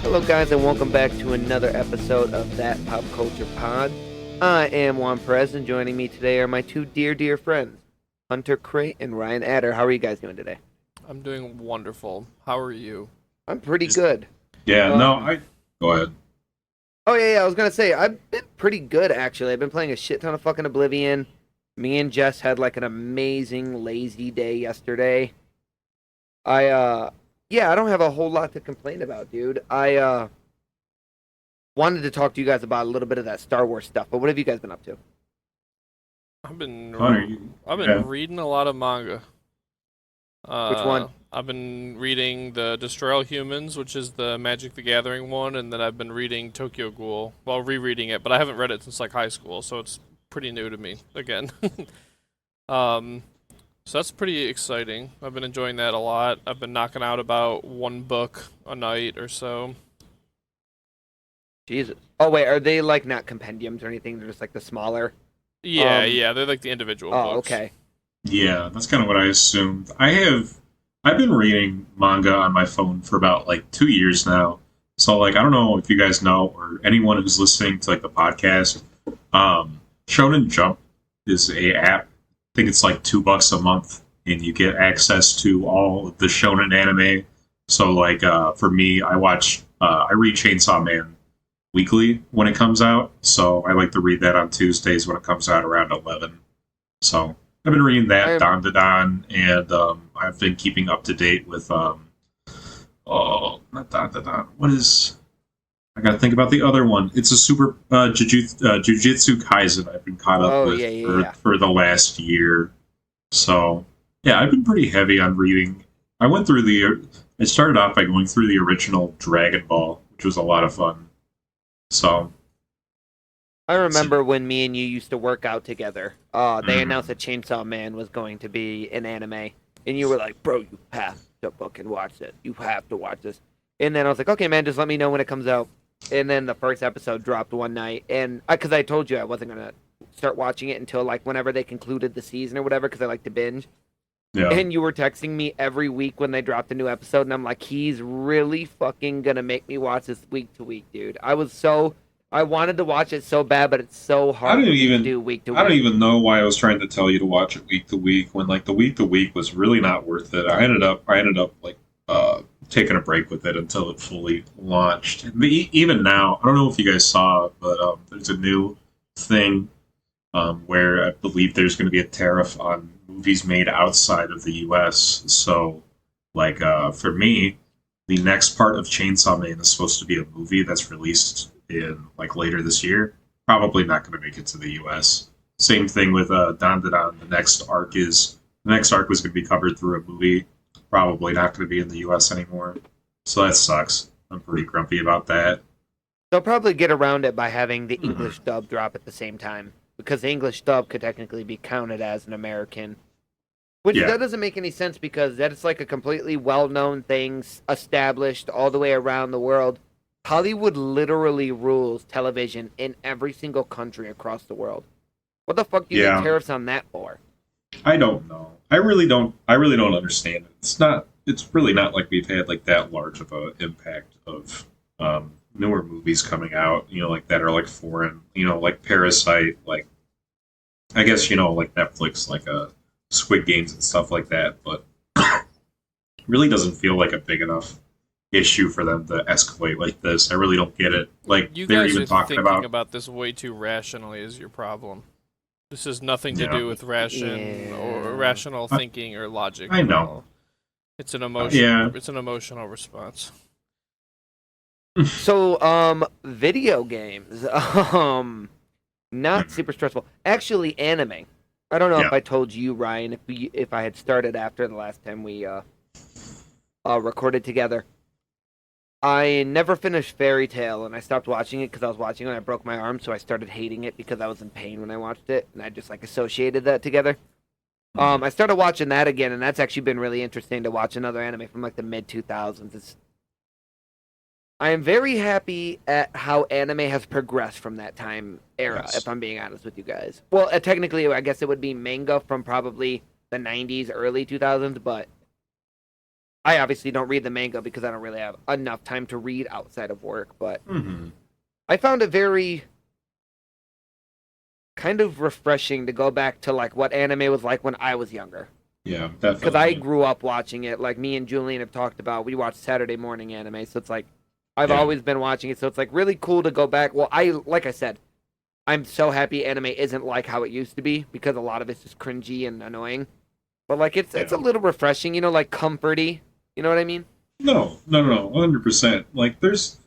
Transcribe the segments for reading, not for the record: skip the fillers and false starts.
Hello, guys, and welcome back to another episode of That Pop Culture Pod. I am Juan Perez, and joining me today are my two dear friends, Hunter Crate and Ryan Adder. How are you guys doing today? I'm doing wonderful. How are you? I'm pretty good. Yeah, go ahead. Oh, yeah, I was going to say, I've been pretty good, actually. I've been playing a shit ton of fucking Oblivion. Me and Jess had, like, an amazing lazy day yesterday. Yeah, I don't have a whole lot to complain about, dude. I wanted to talk to you guys about a little bit of that Star Wars stuff, but what have you guys been up to? I've been Yeah. reading a lot of manga. Which one? I've been reading the Destroy All Humans, which is the Magic the Gathering one, and then I've been reading Tokyo Ghoul, well, rereading it, but I haven't read it since like high school, so it's pretty new to me again. So that's pretty exciting. I've been enjoying that a lot. I've been knocking out about one book a night or so. Jesus. Oh, wait, are they, like, not compendiums or anything? They're just, like, the smaller? Yeah, they're like the individual Oh, books. okay. Yeah, that's kind of what I assumed. I've been reading manga on my phone for about like 2 years now. So like I don't know if you guys know or anyone who's listening to like the podcast. Shonen Jump is a app. I think it's like $2 a month, and you get access to all of the shonen anime. So like for me, I read Chainsaw Man weekly when it comes out. So I like to read that on Tuesdays when it comes out around 11. So I've been reading that Don to Don, and I've been keeping up to date with not Don to Don. What is? I gotta think about the other one. It's a super Jujutsu Kaisen. I've been caught up with for the last year. So yeah, I've been pretty heavy on reading. I started off by going through the original Dragon Ball, which was a lot of fun. So I remember when me and you used to work out together. They announced that Chainsaw Man was going to be an anime, and you were like, "Bro, you have to fucking watch this. You have to watch this." And then I was like, "Okay, man, just let me know when it comes out." And then the first episode dropped one night, and because I told you I wasn't gonna start watching it until like whenever they concluded the season or whatever, because I like to binge. yeah, And you were texting me every week when they dropped a new episode, and I'm like, he's really fucking gonna make me watch this week to week, dude. I wanted to watch it so bad, but it's so hard to do week to week. I don't even know why I was trying to tell you to watch it week to week when like the week to week was really not worth it. I ended up like taking a break with it until it fully launched. And even now, I don't know if you guys saw, but there's a new thing where I believe there's going to be a tariff on movies made outside of the U.S. So, like for me, the next part of Chainsaw Man is supposed to be a movie that's released in like later this year. Probably not going to make it to the U.S. Same thing with Don Da Don. The next arc was going to be covered through a movie. Probably not going to be in the U.S. anymore. So that sucks. I'm pretty grumpy about that. They'll probably get around it by having the English dub drop at the same time, because the English dub could technically be counted as an American. Which that doesn't make any sense, because that is like a completely well-known thing, established all the way around the world. Hollywood literally rules television in every single country across the world. What the fuck do you need tariffs on that for? I don't know. I really don't understand it. It's really not like we've had like that large of an impact of newer movies coming out, like that are like foreign, like Parasite, like I guess, like Netflix, like Squid Games and stuff like that, but really doesn't feel like a big enough issue for them to escalate like this. I really don't get it. Like You they're guys even are talking thinking about this way too rationally is your problem. This has nothing to do with rational thinking or logic. I know. It's an emotion. It's an emotional response. So, video games, not super stressful. Actually, anime. I don't know if I told you, Ryan, if I had started after the last time we recorded together. I never finished Fairy Tale, and I stopped watching it because I was watching it and I broke my arm, so I started hating it because I was in pain when I watched it, and I just like associated that together. I started watching that again, and that's actually been really interesting to watch another anime from like the mid 2000s. I am very happy at how anime has progressed from that time era, Yes. if I'm being honest with you guys. Well, technically, I guess it would be manga from probably the 90s, early 2000s, but I obviously don't read the manga because I don't really have enough time to read outside of work. But Mm-hmm. I found it very kind of refreshing to go back to like what anime was like when I was younger. Yeah, Because I definitely. grew up watching it. Like me and Julian have talked about, we watch Saturday morning anime, so it's like I've Yeah. always been watching it. So it's like really cool to go back. Well, like I said, I'm so happy anime isn't like how it used to be because a lot of it's just cringy and annoying. But like it's a Yeah. little refreshing, like comforty. You know what I mean? No, no, no, 100%. Like there's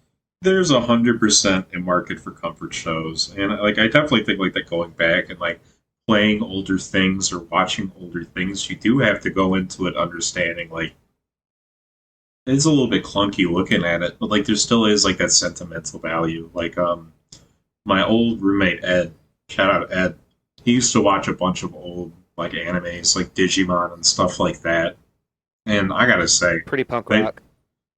100% a market for comfort shows, and like I definitely think like that going back and like playing older things or watching older things, you do have to go into it understanding like it's a little bit clunky looking at it, but like there still is like that sentimental value. Like my old roommate Ed, shout out Ed, he used to watch a bunch of old like animes like Digimon and stuff like that. And I gotta say, Pretty punk they rock.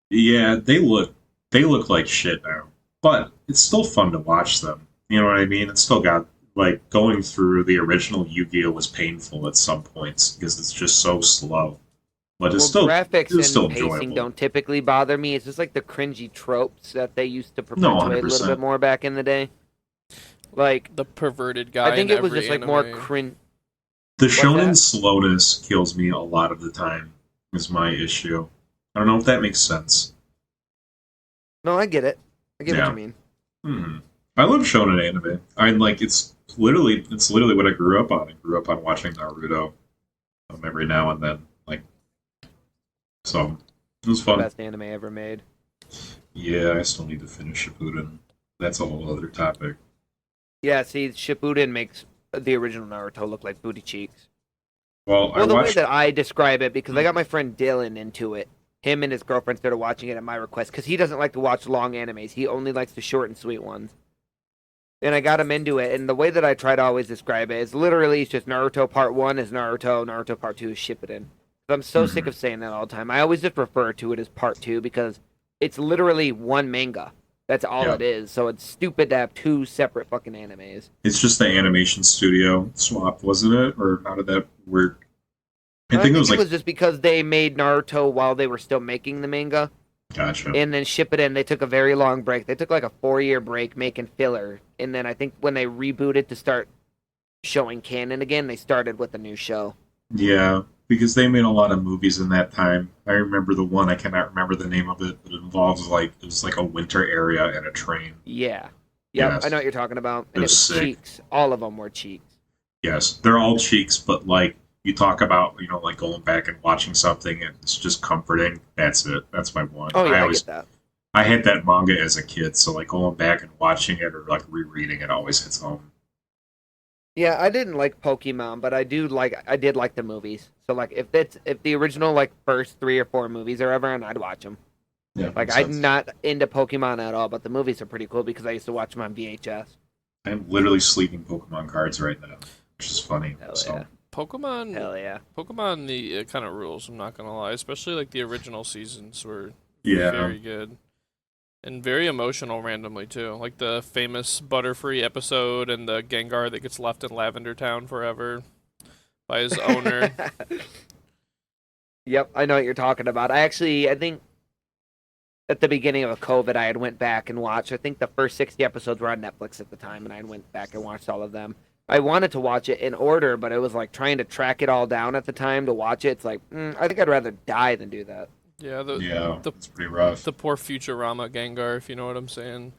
yeah, they look like shit now. But it's still fun to watch them. You know what I mean? It's still got like going through the original Yu-Gi-Oh was painful at some points because it's just so slow. But it's Well, still graphics it's still and pacing enjoyable. don't typically bother me. It's just like the cringy tropes that they used to No, perpetuate a little bit 100%. more back in the day. Like, The perverted guy I think in it was every just like anime. more cringe. The What's shonen that? slowness kills me a lot of the time. Is my issue. I don't know if that makes sense. No, I get it. I get what Yeah. you mean. Hmm. I love shonen anime. I like it's literally what I grew up on. I grew up on watching Naruto every now and then. Like so, it was fun. Best anime ever made. Yeah, I still need to finish Shippuden. That's a whole other topic. Yeah, see, Shippuden makes the original Naruto look like booty cheeks. Well, I Well, the way watched. that I describe it, because I got my friend Dylan into it. Him and his girlfriend started watching it at my request, because he doesn't like to watch long animes. He only likes the short and sweet ones. And I got him into it, and the way that I try to always describe it is literally it's just Naruto Part 1 is Naruto, Naruto Part 2 is Shippuden. I'm so sick Mhm. of saying that all the time. I always just refer to it as Part 2 because it's literally one manga. That's all Yeah. it is. So it's stupid to have two separate fucking animes. It's just the animation studio swap, wasn't it? Or how did that work? I I think it think was it like was just because they made Naruto while they were still making the manga. gotcha. And then Shippuden, they took a very long break. They took like a 4-year break making filler. And then I think when they rebooted to start showing canon again, they started with a new show. Yeah, because they made a lot of movies in that time. I remember the one, I cannot remember the name of it, but it involves like it was like a winter area and a train. Yeah. Yep, Yes. I know what you're talking about. It And it was was sick. Cheeks. All of them were Cheeks. Yes, they're all cheeks, but like you talk about, like going back and watching something and it's just comforting. That's it. That's my one. Oh, yeah, I always get that. I had that manga as a kid, so like going back and watching it or like rereading it always hits home. Yeah, I didn't like Pokemon, but I did like the movies. So like if the original like first 3 or 4 movies are ever on, I'd watch them. Yeah, Like makes I'm sense. not into Pokemon at all, but the movies are pretty cool because I used to watch them on VHS. I'm literally sleeving Pokemon cards right now, which is funny. Hell So yeah. Pokemon, Hell yeah. Pokemon, the kind of rules. I'm not gonna lie, especially like the original seasons were yeah, very good and very emotional randomly too. Like the famous Butterfree episode and the Gengar that gets left in Lavender Town forever by his owner. Yep, I know what you're talking about. I think at the beginning of COVID, I had went back and watched. I think the first 60 episodes were on Netflix at the time, and I went back and watched all of them. I wanted to watch it in order, but it was like trying to track it all down at the time to watch it. It's like, I think I'd rather die than do that. Yeah, yeah, the it's pretty rough. the poor Futurama Gengar, if you know what I'm saying.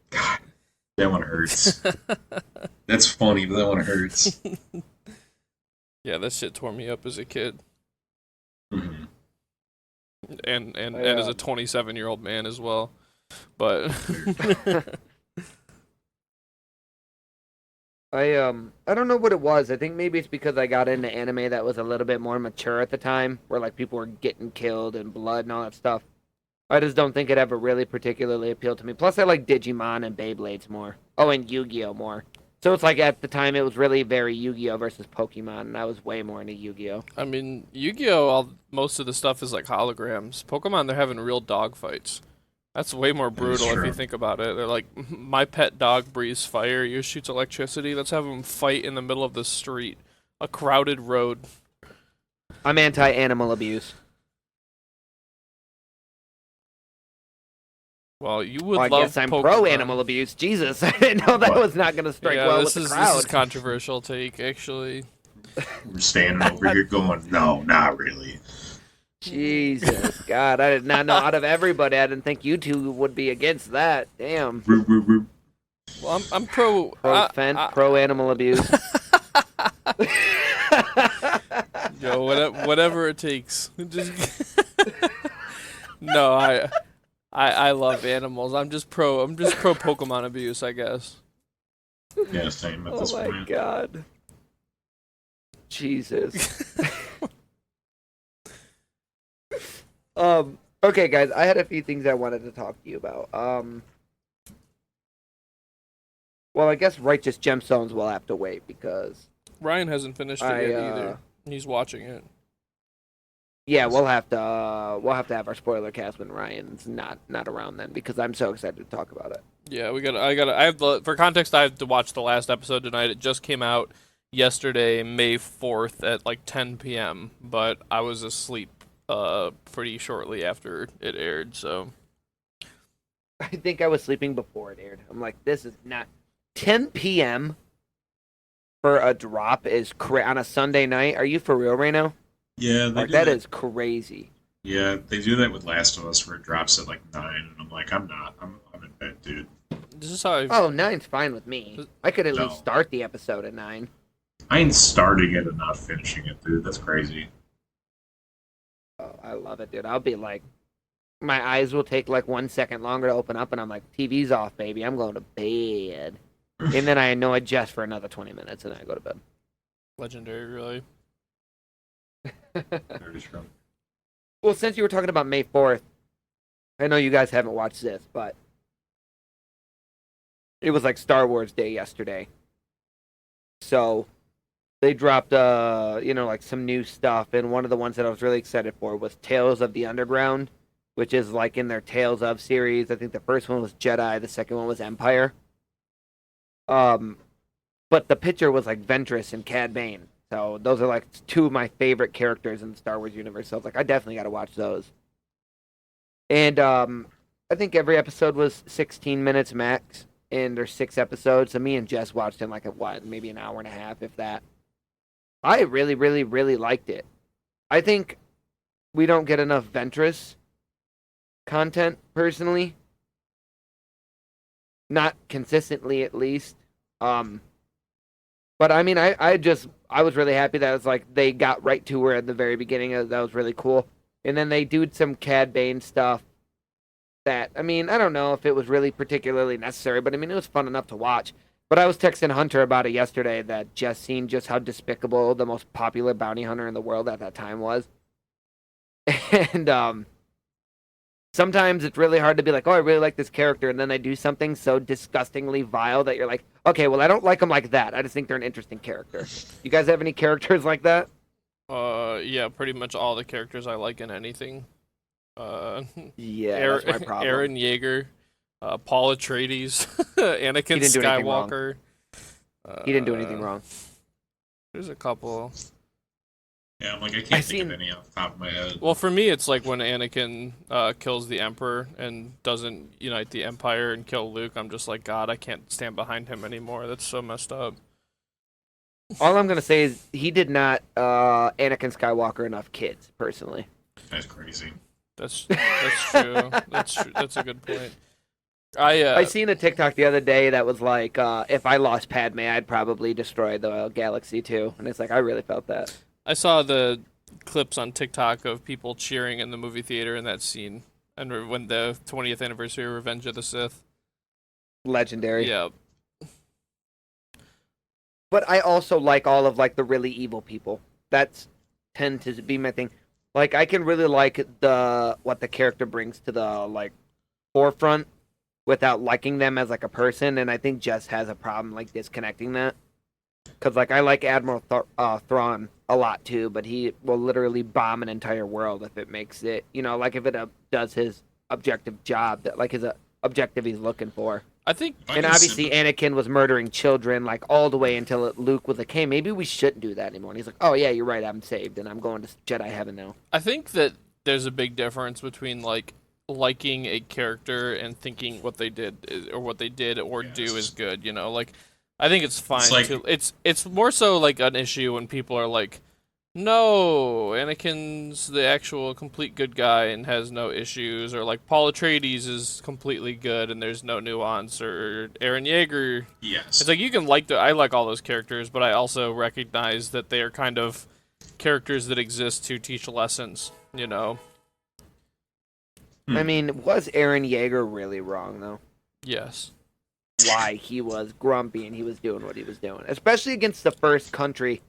God, that one hurts. That's funny, but that one hurts. Yeah, that shit tore me up as a kid Mhm. and I, as a 27-year-old man as well. But I don't know what it was. I think maybe it's because I got into anime that was a little bit more mature at the time, where like people were getting killed and blood and all that stuff. I just don't think it ever really particularly appealed to me. Plus, I like Digimon and Beyblades more. Oh, and Yu-Gi-Oh more. So it's like at the time it was really very Yu-Gi-Oh versus Pokemon, and I was way more into Yu-Gi-Oh. I mean, Yu-Gi-Oh, most of the stuff is like holograms. Pokemon, they're having real dog fights. That's way more brutal if you think about it. They're like, my pet dog breathes fire, you shoots electricity. Let's have them fight in the middle of the street, a crowded road. I'm anti-animal abuse. Well, you would I love guess I'm Pokemon. pro-animal abuse. Jesus, I didn't know that was not going to strike well with the crowd. This is controversial take, actually. We're standing over here going, no, not really. Jesus, God, I did not know. Out of everybody, I didn't think you two would be against that. Damn. Well, I'm pro. Pro-animal abuse. Yo, whatever it takes. No, I love animals. I'm just pro Pokemon abuse, I guess. Yeah, same at this point. Oh my God. Jesus. Okay, guys, I had a few things I wanted to talk to you about. Well, I guess Righteous Gemstones will have to wait because Ryan hasn't finished it yet either. He's watching it. Yeah, we'll have to have our spoiler cast when Ryan's not around then because I'm so excited to talk about it. Yeah, for context, I have to watch the last episode tonight. It just came out yesterday, May 4th at like 10 p.m., but I was asleep pretty shortly after it aired, so I think I was sleeping before it aired. I'm like, this is not 10 p.m. for a drop is on a Sunday night. Are you for real right now? Yeah, that is crazy. Yeah, they do that with Last of Us where it drops at like 9, and I'm like, I'm not. I'm in bed, dude. This is how Oh, 9's fine with me. I could at least start the episode at 9. I ain't starting it and not finishing it, dude. That's crazy. Oh, I love it, dude. I'll be like, my eyes will take like 1 second longer to open up, and I'm like, TV's off, baby. I'm going to bed. And then I annoy Jess for another 20 minutes, and I go to bed. Legendary, really. Very true. Well, since you were talking about May 4th, I know you guys haven't watched this, but it was like Star Wars Day yesterday. So they dropped, like some new stuff, and one of the ones that I was really excited for was Tales of the Underground, which is like in their Tales of series. I think the first one was Jedi, the second one was Empire. But the picture was like Ventress and Cad Bane. So those are like two of my favorite characters in the Star Wars universe. So I was like, I definitely got to watch those. And I think every episode was 16 minutes max, and there's 6 episodes. So me and Jess watched in like maybe an hour and a half, if that. I really, really, really liked it. I think we don't get enough Ventress content, personally. Not consistently, at least. But I mean, I was really happy that it's like they got right to her at the very beginning. That was really cool. And then they do some Cad Bane stuff that, I mean, I don't know if it was really particularly necessary, but I mean, it was fun enough to watch. But I was texting Hunter about it yesterday that just seen just how despicable the most popular bounty hunter in the world at that time was. And sometimes it's really hard to be like, oh, I really like this character, and then they do something so disgustingly vile that you're like, okay, well, I don't like them like that. I just think they're an interesting character. You guys have any characters like that? Yeah, pretty much all the characters I like in anything. Yeah, that's my problem. Eren Yeager, Paul Atreides, Anakin Skywalker. He didn't do anything wrong. There's a couple. Yeah, I'm like, I can't think of any off the top of my head. Well, for me, it's like when Anakin kills the Emperor and doesn't unite the Empire and kill Luke. I'm just like, God, I can't stand behind him anymore. That's so messed up. All I'm gonna say is he did not Anakin Skywalker enough kids, personally. That's crazy. That's true. That's true. That's a good point. I seen a TikTok the other day that was like, if I lost Padme, I'd probably destroy the galaxy too. And it's like, I really felt that. I saw the clips on TikTok of people cheering in the movie theater in that scene, and when the 20th anniversary of Revenge of the Sith. Legendary. Yeah. But I also like all of like the really evil people. That's tend to be my thing. Like I can really like what the character brings to the like forefront without liking them as like a person, and I think Jess has a problem like disconnecting that. Because like I like Admiral Thrawn a lot too, but he will literally bomb an entire world if it makes it, like if it does his objective job, that like his objective he's looking for. I think, And obviously Anakin was murdering children like all the way until Luke was like, "Hey, maybe we shouldn't do that anymore." And he's like, "Oh yeah, you're right. I'm saved and I'm going to Jedi heaven now." I think that there's a big difference between like liking a character and thinking what they did or do is good. You know, like I think it's fine like- to. It's more so like an issue when people are like, "No, Anakin's the actual complete good guy and has no issues," or like Paul Atreides is completely good and there's no nuance, or Eren Yeager. Yes. It's like you can I like all those characters, but I also recognize that they are kind of characters that exist to teach lessons. You know. I mean, was Eren Yeager really wrong though? Yes. Why he was grumpy and he was doing what he was doing, especially against the first country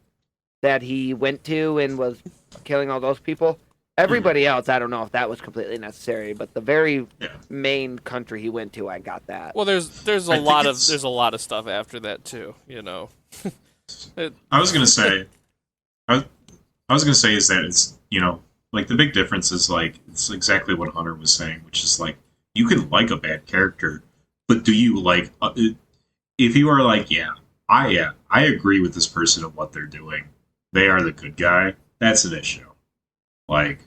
that he went to and was killing all those people. Everybody else, I don't know if that was completely necessary, but the very main country he went to, I got that. Well, there's a lot of stuff after that too. You know. I was gonna say, I was gonna say is that it's like the big difference is like it's exactly what Hunter was saying, which is like you can like a bad character, but do you like if you are like I agree with this person and what they're doing, they are the good guy. That's an issue. Like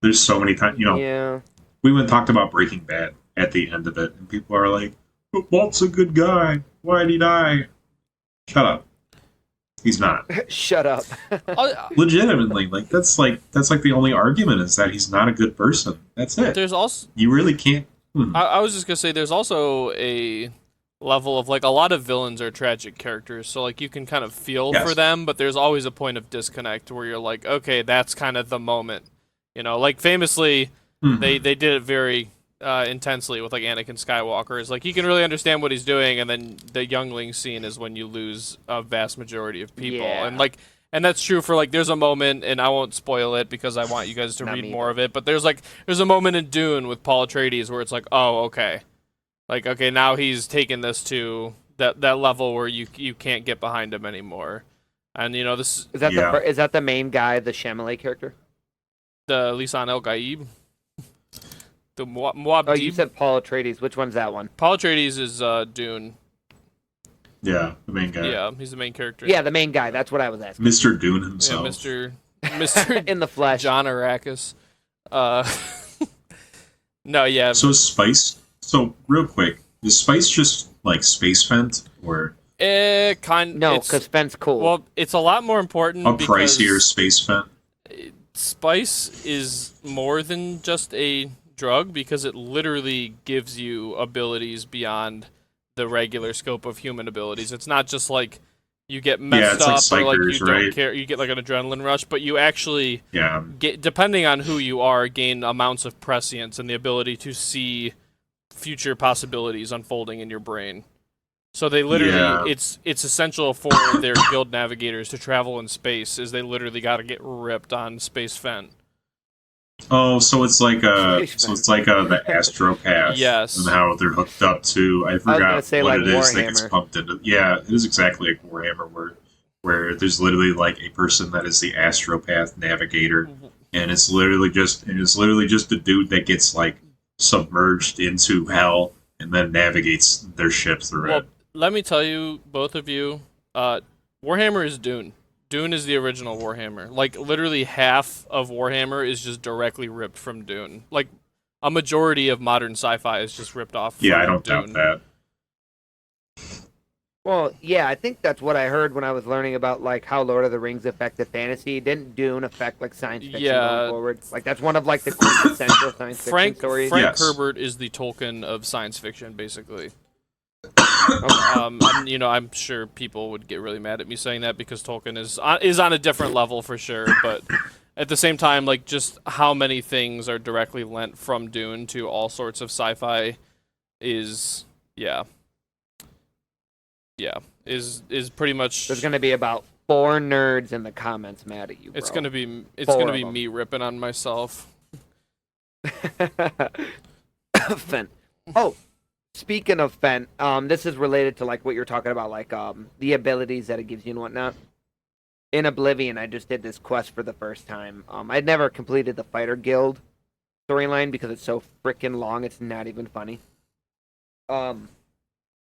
there's so many times Yeah. we went and talked about Breaking Bad at the end of it, and people are like, "But Walt's a good guy. Why'd he die?" Shut up. He's not. Shut up. Legitimately, that's like the only argument is that he's not a good person. That's it. There's also You really can't. I was just gonna say there's also a level of like a lot of villains are tragic characters, so like you can kind of feel for them, but there's always a point of disconnect where you're like, okay, that's kind of the moment. You know, like famously they did it very intensely with like Anakin Skywalker. Is like you can really understand what he's doing, and then the youngling scene is when you lose a vast majority of people. Yeah. And that's true for like there's a moment, and I won't spoil it because I want you guys to read more of it, but there's a moment in Dune with Paul Atreides where it's like, oh, okay. Like, okay, now he's taken this to that level where you can't get behind him anymore. And this Is that is that the main guy, the Chalamet character? The Lisan El Gaib. The Muad'Dib. Oh, you said Paul Atreides. Which one's that one? Paul Atreides is Dune. Yeah, the main guy. Yeah, he's the main character. Yeah, the main guy. That's what I was asking. Mr. Dune himself. Yeah, Mr. In the flesh. John Arrakis. No, yeah. So is Spice. So real quick, is Spice just like Space Fent or No, because Fent's cool. Well, it's a lot more important. a pricier Space Fent? Spice is more than just a drug because it literally gives you abilities beyond the regular scope of human abilities. It's not just like you get messed up like or like psychers, you don't care. You get like an adrenaline rush, but you actually get, depending on who you are, gain amounts of prescience and the ability to see future possibilities unfolding in your brain. So they literally, it's essential for their guild navigators to travel in space, is they literally got to get ripped on Space Fent. Oh, so it's like the Astropath. Yes. And how they're hooked up to, I forgot what like it is Warhammer. that gets pumped into. Yeah, it is exactly like Warhammer, where there's literally like a person that is the Astropath navigator, and it's literally just a dude that gets like submerged into hell and then navigates their ship through it. Let me tell you, both of you, Warhammer is Dune. Dune is the original Warhammer. Like, literally half of Warhammer is just directly ripped from Dune. Like, a majority of modern sci-fi is just ripped off from I don't Dune. doubt that. Well, yeah, I think that's what I heard when I was learning about like how Lord of the Rings affected fantasy. Didn't Dune affect like science fiction going forward? Like that's one of like the quintessential science fiction stories. Frank Herbert is the Tolkien of science fiction, basically. I'm sure people would get really mad at me saying that because Tolkien is on a different level for sure, but at the same time, like just how many things are directly lent from Dune to all sorts of sci-fi is pretty much. There's going to be about 4 nerds in the comments mad at you, bro. It's gonna be 4 of them. me ripping on myself. Fen. Oh, speaking of Fen, this is related to like what you're talking about, like the abilities that it gives you and whatnot. In Oblivion, I just did this quest for the first time. I'd never completed the Fighter Guild storyline because it's so freaking long. It's not even funny.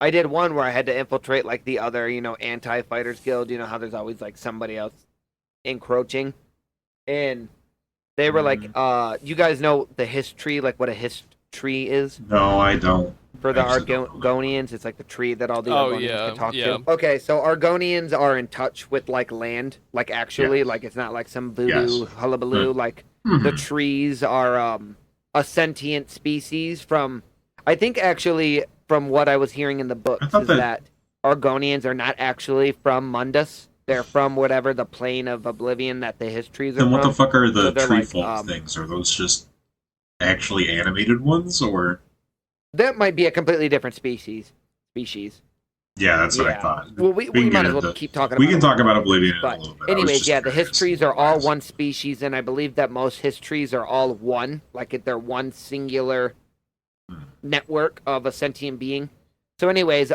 I did one where I had to infiltrate like the other, anti-fighters guild. You know how there's always like somebody else encroaching, and they were like, you guys know the history, like what a history is? No, I don't. For the Actually don't know. Argonians, it's like the tree that all the Oh, Argonians yeah, can talk yeah. to. Okay, so Argonians are in touch with like land, like actually, Yes. like it's not like some voodoo Yes. hullabaloo. Like the Mhm. trees are a sentient species from, I think actually from what I was hearing in the books thought is that- that Argonians are not actually from Mundus. They're from whatever the plane of Oblivion that the histories are Then what from. the fuck are So the they're tree like, folk things? Are those just actually animated ones, or? That might be a completely different species. Yeah, that's what I Yeah. thought. Well, we can might get as well into- keep talking We about can it. talk about Oblivion in a But little bit. I was anyways, just yeah, the curious. histories are all one species, and I believe that most histories are all one, like they're one singular network of a sentient being. So, anyways,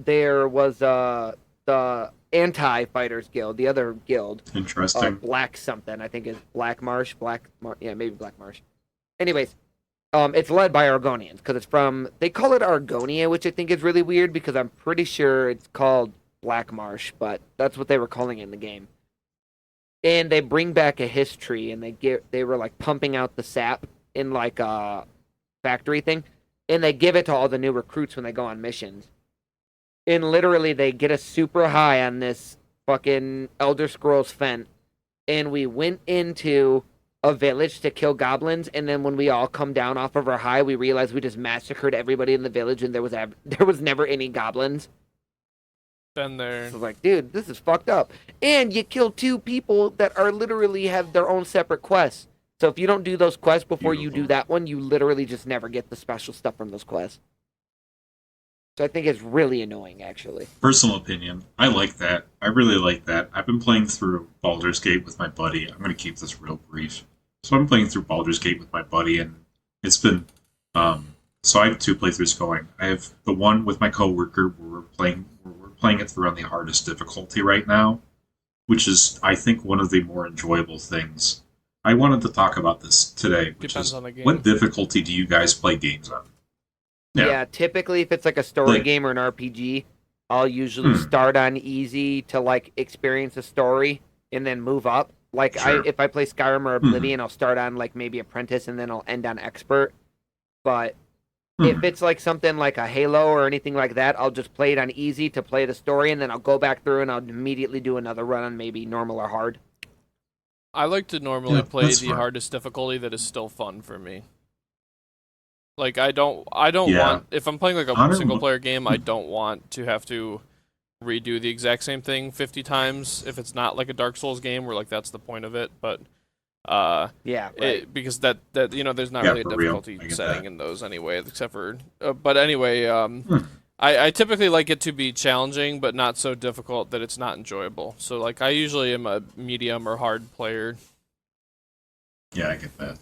there was the Anti-Fighters Guild, the other guild, Interesting. Black something, I think is Black Marsh, yeah, maybe Black Marsh. Anyways, it's led by Argonians because it's from, they call it Argonia, which I think is really weird because I'm pretty sure it's called Black Marsh, but that's what they were calling it in the game. And they bring back a history, and they were like pumping out the sap in like a factory thing, and they give it to all the new recruits when they go on missions. And literally, they get us super high on this fucking Elder Scrolls Fent, and we went into a village to kill goblins, and then when we all come down off of our high, we realized we just massacred everybody in the village, and there was never any goblins. Been there. So I was like, dude, this is fucked up. And you kill 2 people that are literally have their own separate quests. So if you don't do those quests before you do that one, you literally just never get the special stuff from those quests. So I think it's really annoying, actually. Personal opinion. I like that. I really like that. I've been playing through Baldur's Gate with my buddy. I'm going to keep this real brief. So I'm playing through Baldur's Gate with my buddy, and it's been so I have 2 playthroughs going. I have the one with my coworker where we're playing it through on the hardest difficulty right now, which is, I think, one of the more enjoyable things. I wanted to talk about this today, which Depends is, on the game. what difficulty do you guys play games on? Yeah, typically if it's like a story Like- game or an RPG, I'll usually start on easy to like experience a story and then move up. Like Sure. if I play Skyrim or Oblivion, I'll start on like maybe apprentice and then I'll end on expert. But if it's like something like a Halo or anything like that, I'll just play it on easy to play the story, and then I'll go back through and I'll immediately do another run on maybe normal or hard. I like to normally Yeah, play that's the fine. hardest difficulty that is still fun for me. Like I don't Yeah. want, if I'm playing like a Honorable- single player game, I don't want to have to redo the exact same thing 50 times if it's not like a Dark Souls game where like that's the point of it, but Yeah, right. because that there's not Yeah, really a for real. difficulty I get setting that. in those anyway, except for but anyway, I typically like it to be challenging but not so difficult that it's not enjoyable. So like I usually am a medium or hard player. Yeah, I get that.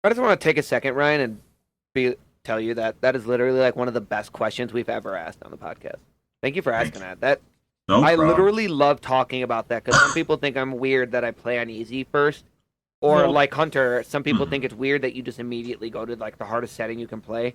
I just want to take a second, Ryan, and tell you that is literally like one of the best questions we've ever asked on the podcast. Thank you for asking that. No I problem. literally love talking about that because some people think I'm weird that I play on easy first, or Well- like Hunter. Some people Mhm. think it's weird that you just immediately go to like the hardest setting you can play.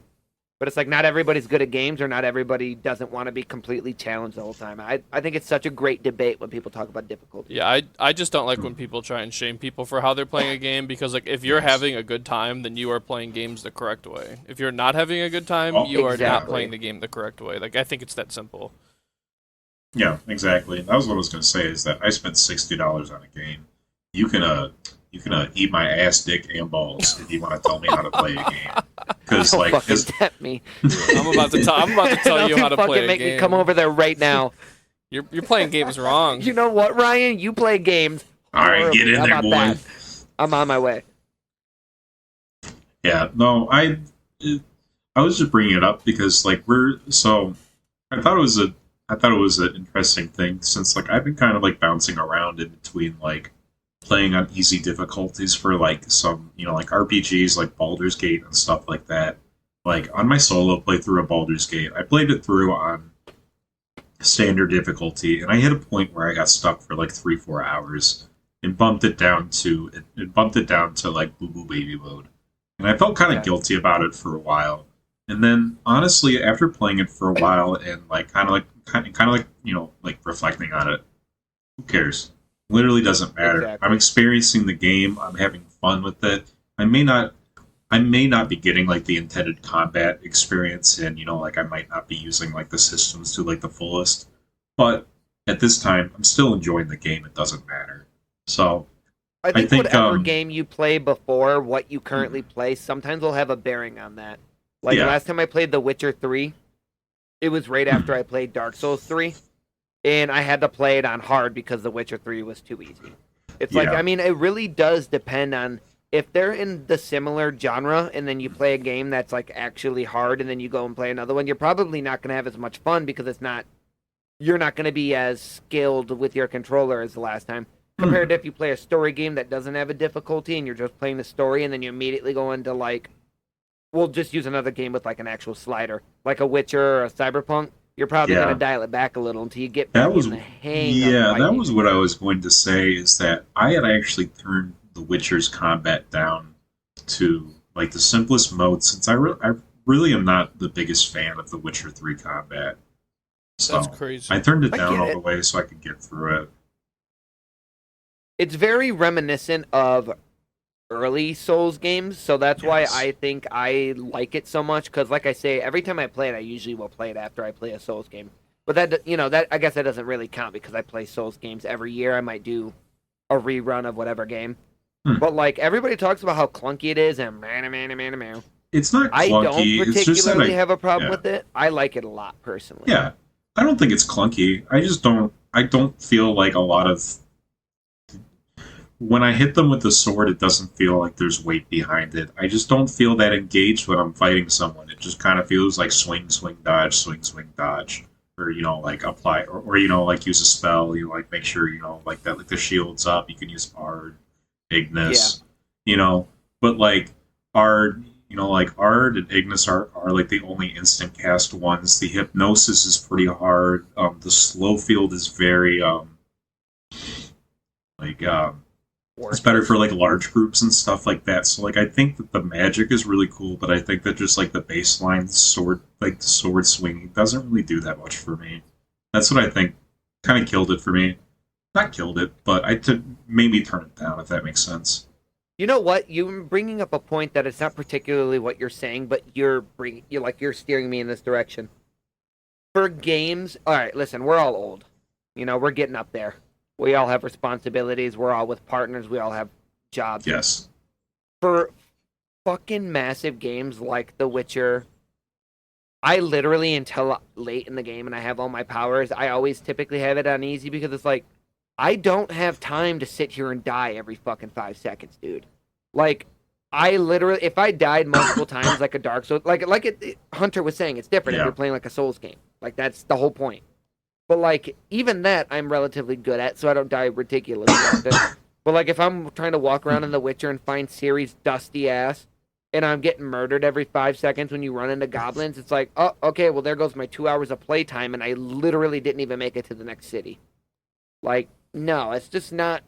But it's like not everybody's good at games, or not everybody doesn't want to be completely challenged the whole time. I think it's such a great debate when people talk about difficulty. Yeah, I just don't like when people try and shame people for how they're playing a game because like if you're Yes. having a good time, then you are playing games the correct way. If you're not having a good time, Oh, you are not exactly. playing the game the correct way. Like I think it's that simple. Yeah, exactly. That was what I was going to say. Is that I spent $60 on a game. You can eat my ass, dick, and balls if you want to tell me how to play a game. Because Don't like, fucking it's- tempt me. I'm about to tell you Don't how to fucking play a make game. me come over there right now. You're playing games wrong. You know what, Ryan? You play games. all right, get horribly. in How there, about boy. that? I'm on my way. Yeah, no, I was just bringing it up because like I thought it was I thought it was an interesting thing since like I've been kind of like bouncing around in between like playing on easy difficulties for like some like RPGs like Baldur's Gate and stuff like that. Like on my solo playthrough of Baldur's Gate, I played it through on standard difficulty, and I hit a point where I got stuck for like 3-4 hours, and bumped it down to like Boo Boo Baby mode, and I felt kind of guilty about it for a while. And then honestly, after playing it for a while and like kind of like like reflecting on it, who cares? Literally doesn't matter. Exactly. I'm experiencing the game. I'm having fun with it. I may not be getting like the intended combat experience, and like I might not be using like the systems to like the fullest. But at this time, I'm still enjoying the game. It doesn't matter. So I think think, whatever game you play before what you currently play sometimes will have a bearing on that. Like Yeah. last time I played The Witcher 3, it was right after I played Dark Souls 3, and I had to play it on hard because The Witcher 3 was too easy. It's like, Yeah. I mean, it really does depend on if they're in the similar genre and then you play a game that's like actually hard and then you go and play another one, you're probably not going to have as much fun because you're not going to be as skilled with your controller as the last time. Compared to if you play a story game that doesn't have a difficulty and you're just playing the story and then you immediately go into like, we'll just use another game with like an actual slider, like a Witcher or a Cyberpunk. You're probably Yeah. going to dial it back a little until you get That back was in the hang of yeah, that fighting. was what I was going to say. Is that I had actually turned The Witcher's combat down to like the simplest mode since I really am not the biggest fan of The Witcher 3 combat. So That's crazy. I turned it I down get all it. the way so I could get through it. It's very reminiscent of early Souls games, so that's why Yes. I think I like it so much. Because, like I say, every time I play it, I usually will play it after I play a Souls game. But that I guess that doesn't really count because I play Souls games every year. I might do a rerun of whatever game. Hmm. But like everybody talks about how clunky it is, and man. It's not I clunky. don't It's just that particularly have a problem yeah. with it. I like it a lot personally. Yeah, I don't think it's clunky. I just don't. I don't feel like a lot of when I hit them with the sword, it doesn't feel like there's weight behind it. I just don't feel that engaged when I'm fighting someone. It just kind of feels like swing, swing, dodge, or like apply, or like use a spell. You like make sure like that, like the shield's up. You can use Ard, Ignis, but like Ard. Like Ard and Ignis are like the only instant cast ones. The Hypnosis is pretty hard. The slow field is very like it's better for like large groups and stuff like that. So like I think that the magic is really cool, but I think that just like the baseline sword, like the sword swinging, doesn't really do that much for me. That's what I think kind of killed it for me. Not killed it, but maybe turn it down if that makes sense. You know what? You're bringing up a point that it's not particularly what you're saying, but you're steering me in this direction. For games, all right, listen, we're all old. We're getting up there. We all have responsibilities. We're all with partners. We all have jobs. Yes. For fucking massive games like The Witcher, I literally, until late in the game and I have all my powers, I always typically have it on easy because it's like, I don't have time to sit here and die every fucking 5 seconds, dude. Like, I literally, if I died multiple times like a Dark Souls, Hunter was saying, it's different if Yeah. you're playing like a Souls game. Like, that's the whole point. But, like, even that I'm relatively good at, so I don't die ridiculously often. But, like, if I'm trying to walk around in The Witcher and find Ciri's dusty ass, and I'm getting murdered every 5 seconds when you run into goblins, it's like, oh, okay, well, there goes my 2 hours of playtime, and I literally didn't even make it to the next city. Like, no, it's just not.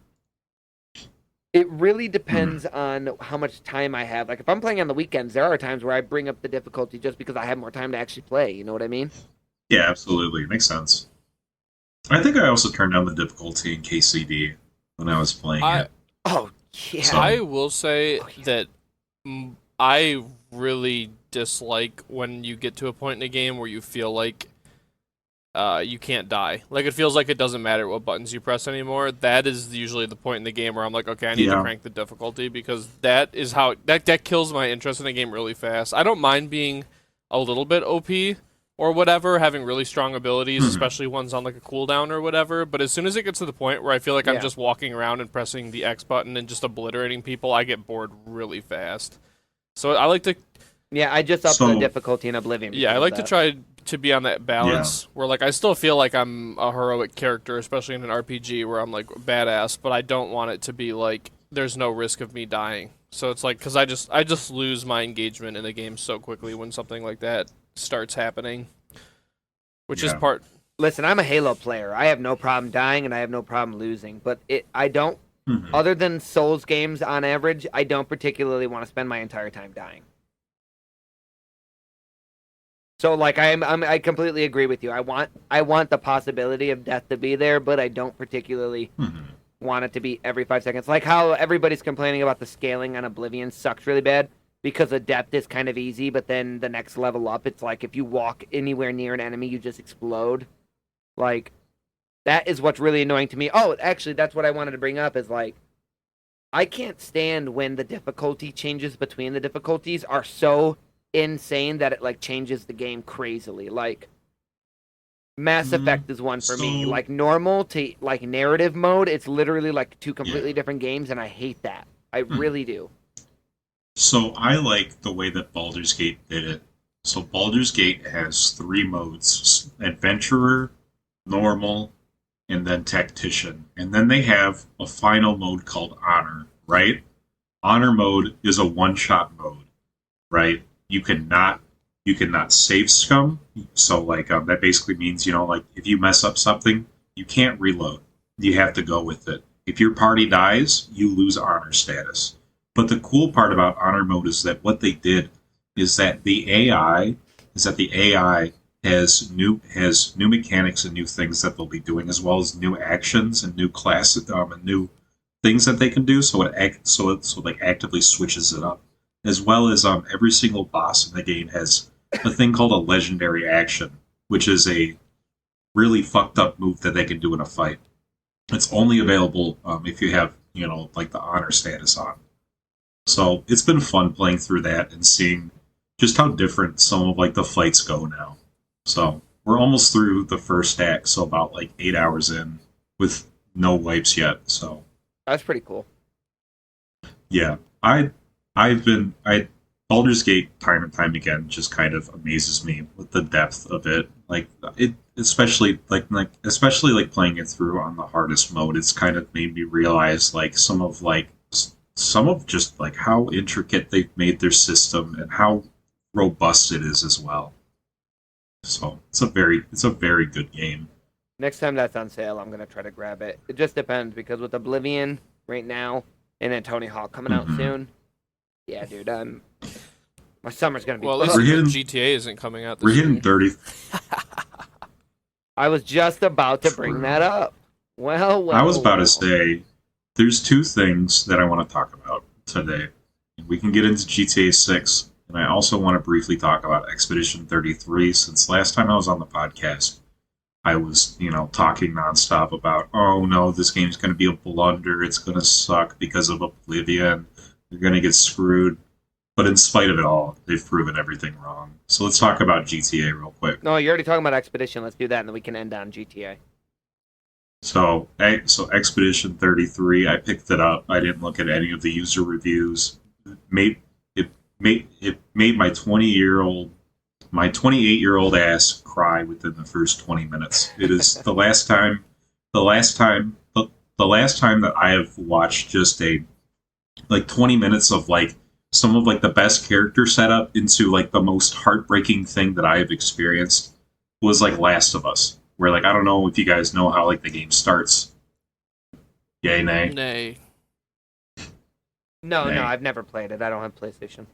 It really depends on how much time I have. Like, if I'm playing on the weekends, there are times where I bring up the difficulty just because I have more time to actually play. You know what I mean? Yeah, absolutely. Makes sense. I think I also turned down the difficulty in KCD when I was playing it. Oh, yeah. So- I will say that I really dislike when you get to a point in a game where you feel like you can't die. Like, it feels like it doesn't matter what buttons you press anymore. That is usually the point in the game where I'm like, okay, I need to Yeah. crank the difficulty, because that is how that kills my interest in a game really fast. I don't mind being a little bit OP or whatever, having really strong abilities, especially ones on like a cooldown or whatever, but as soon as it gets to the point where I feel like Yeah. I'm just walking around and pressing the X button and just obliterating people, I get bored really fast. So I like to Yeah, I just upped So- the difficulty in Oblivion. Yeah, I because like of to that. try to be on that balance where like I still feel like I'm a heroic character, especially in an RPG where I'm like badass, but I don't want it to be like there's no risk of me dying. So it's like because I just lose my engagement in the game so quickly when something like that starts happening, which is part. Listen, I'm a Halo player. I have no problem dying and I have no problem losing, but I don't. Other than Souls games, on average, I don't particularly want to spend my entire time dying. So, like, I completely agree with you. I want the possibility of death to be there, but I don't particularly want it to be every 5 seconds. Like how everybody's complaining about the scaling on Oblivion sucks really bad because the depth is kind of easy, but then the next level up, it's like if you walk anywhere near an enemy, you just explode. Like, that is what's really annoying to me. Oh, actually, that's what I wanted to bring up is, like, I can't stand when the difficulty changes between the difficulties are so insane that it, like, changes the game crazily. Like, Mass Effect is one for me. Like, normal to, like, narrative mode, it's literally, like, two completely different games, and I hate that. I really do. So I like the way that Baldur's Gate did it. So Baldur's Gate has 3 modes: Adventurer, Normal, and then Tactician. And then they have a final mode called Honor, right? Honor mode is a one-shot mode, right? You cannot save scum. So like that basically means, you know, like if you mess up something, you can't reload. You have to go with it. If your party dies, you lose honor status. But the cool part about honor mode is that what they did is that the AI has new mechanics and new things that they'll be doing, as well as new actions and new classes and new things that they can do. So it like actively switches it up, as well as every single boss in the game has a thing called a legendary action, which is a really fucked up move that they can do in a fight. It's only available if you have, you know, like the honor status on. So it's been fun playing through that and seeing just how different some of like the fights go now. So we're almost through the first act, so about like 8 hours in with no wipes yet. So that's pretty cool. Yeah, Baldur's Gate time and time again just kind of amazes me with the depth of it. Like it, especially playing it through on the hardest mode. It's kind of made me realize like some of just like how intricate they've made their system and how robust it is as well. So it's a very good game. Next time that's on sale, I'm gonna try to grab it. It just depends because with Oblivion right now and then Tony Hawk coming out soon. Yeah, dude, my summer's gonna be. Well, at least GTA isn't coming out. We're hitting 30. I was just about to bring that up. Well. I was about to say, there's 2 things that I want to talk about today. We can get into GTA 6, and I also want to briefly talk about Expedition 33. Since last time I was on the podcast, I was, you know, talking nonstop about, oh no, this game's going to be a blunder. It's going to suck because of Oblivion. You're going to get screwed. But in spite of it all, they've proven everything wrong. So let's talk about GTA real quick. No, you're already talking about Expedition. Let's do that, and then we can end on GTA. So Expedition 33, I picked it up. I didn't look at any of the user reviews. It made my 28-year-old ass cry within the first 20 minutes. It is the last time that I have watched just a like 20 minutes of like some of like the best character setup into like the most heartbreaking thing that I have experienced was like Last of Us, where like I don't know if you guys know how like the game starts. Yay, nay. Nay. No, I've never played it. I don't have PlayStation.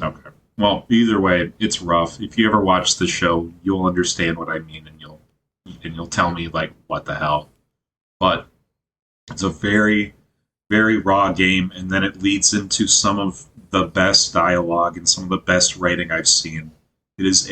Okay. Well, either way, it's rough. If you ever watch the show, you'll understand what I mean, and you'll tell me like what the hell. But it's a very, very raw game, and then it leads into some of the best dialogue and some of the best writing I've seen. It is